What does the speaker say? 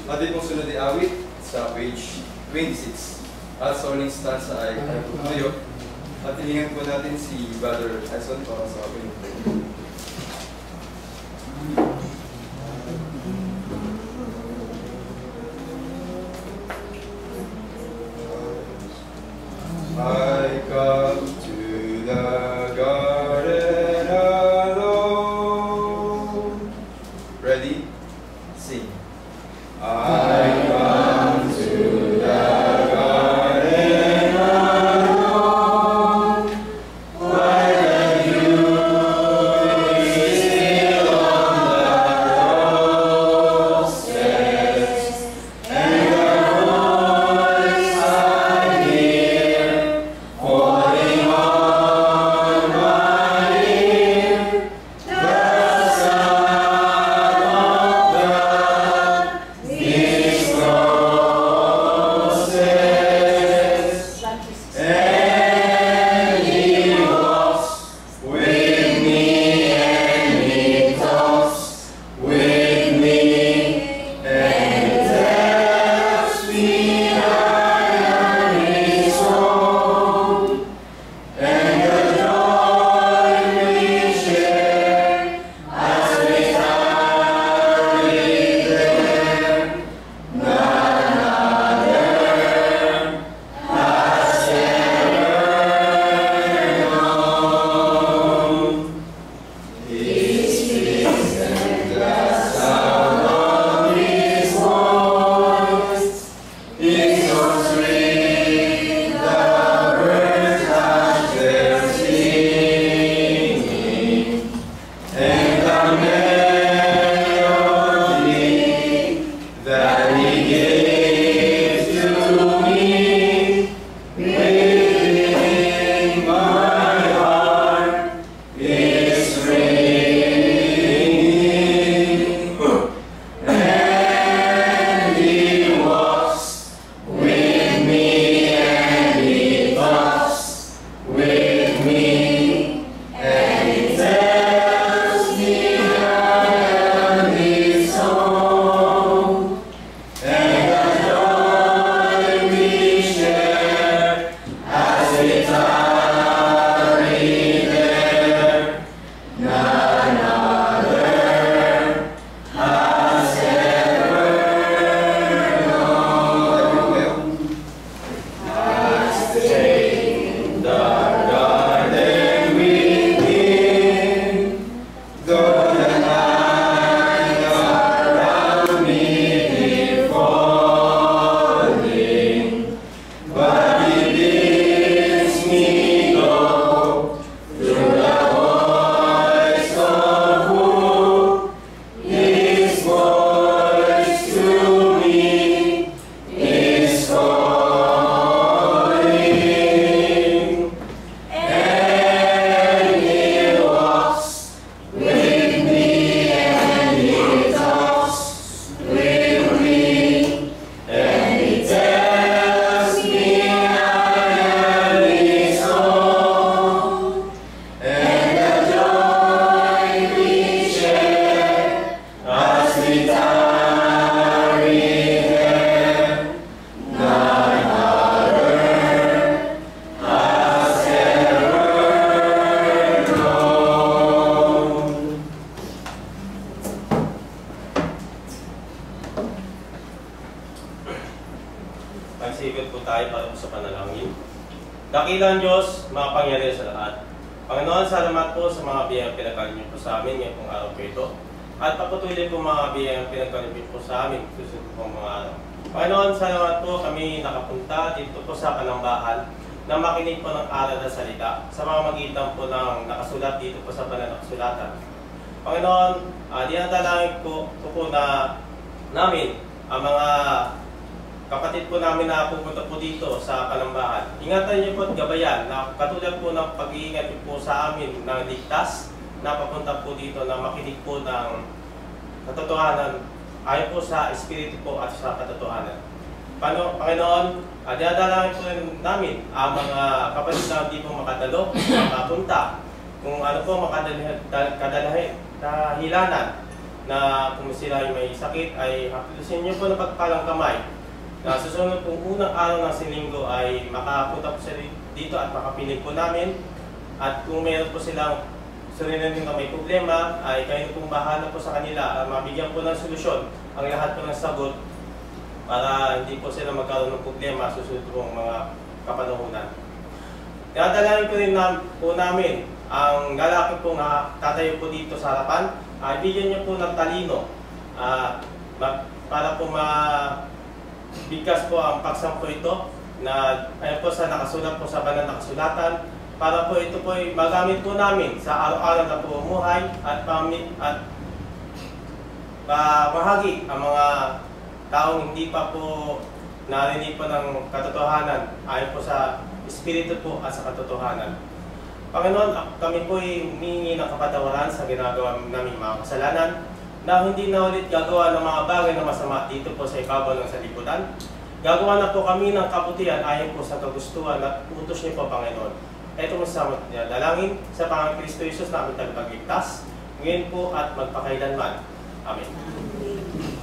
Atin pong sunod ay awit sa page 26. At sa uling stanza ay tutuyo. At hilingan po natin si Brother Edson para sa aking prayer. I come to the garden alone. Ready? Sing. I come to the garden alone. Why the dew is still on the roses, and the voice I hear falling on my ear, the sound of these roses, and He walks with me, and He talks with me, and tells me I am His own, and the joy we share as we tarry there, none other has ever known. His peace and the sound of His voice is so sweet, the birds hush their singing, and the melody that He gives to me within my heart is ringing, and He walks with me, and He talks with me, and He tells me I am His own, and the joy we share as we tarry there, none other has ever known. I stay in the garden within, though the night around me be falling, but He bids me go through the voice of hope. His voice to me is calling, and He walks with me, and He talks with me, and He tells me I am His own, and the joy we share as we tarry there, none other has ever known. Magsikot po tayo para po sa panalangin. Dakilang Diyos, makapangyarihan sa lahat. Panginoon, salamat po sa mga biyayang pinagkaloob niyo po sa amin ngayong pong araw po ito. At papatuloy po mga biyayang pinagkaloob niyo po sa amin susunod pong mga araw. Panginoon, salamat po kami nakapunta dito po sa Panambahan na makinig po ng aral na salita sa mga magitan po ng nakasulat dito po sa banal na kasulatan. Panginoon, dinadalangin ko po na namin ang mga kapatid po namin na pupunta po dito sa Panambahan. Ingatan niyo po at gabayan na katulad po ng pag-iingat niyo po sa amin ng ligtas na papunta po dito na makinig po ng katotohanan ayon po sa Espiritu po at sa katotohanan. Panginoon, dinadalangin po namin ang mga kapatid na hindi po makadalo, makapunta, kung ano po makadalahin, dahilanan na kung sila ay may sakit ay haplusin niyo po ng pagpalang kamay na susunod pong unang araw ng Linggo ay makapunta po sila dito at makapinig po namin. At kung meron po silang sarili na may problema, ay kayo pong bahala po sa kanila. Mabigyan po ng solusyon ang lahat po ng sagot para hindi po sila magkaroon ng problema susunod pong mga kapanahunan. Tinadalain ko rin po namin ang lalaki pong tatayo po dito sa harapan. Bigyan niyo po ng talino para po bigkas po ang pagsang po ito na ayon po sa nakasulat po sa banal na kasulatan para po ito po ay magamit po namin sa araw-araw na pamumuhay at mahagi ang mga taong hindi pa po narinig po ng katotohanan ayon po sa Espiritu po at sa katotohanan. Panginoon, kami po ay humingi ng kapatawaran sa ginagawa namin mga kasalanan na hindi na ulit gagawa ng mga bagay na masama dito po sa ibabaw ng sanlibutan. Gagawa na po kami ng kabutihan ayon po sa kagustuhan at utos niyo po, Panginoon. Ito mo sa dalangin sa Panginoong Kristo Jesus na aming tagapagligtas, ngayon po at magpakailanman. Amen.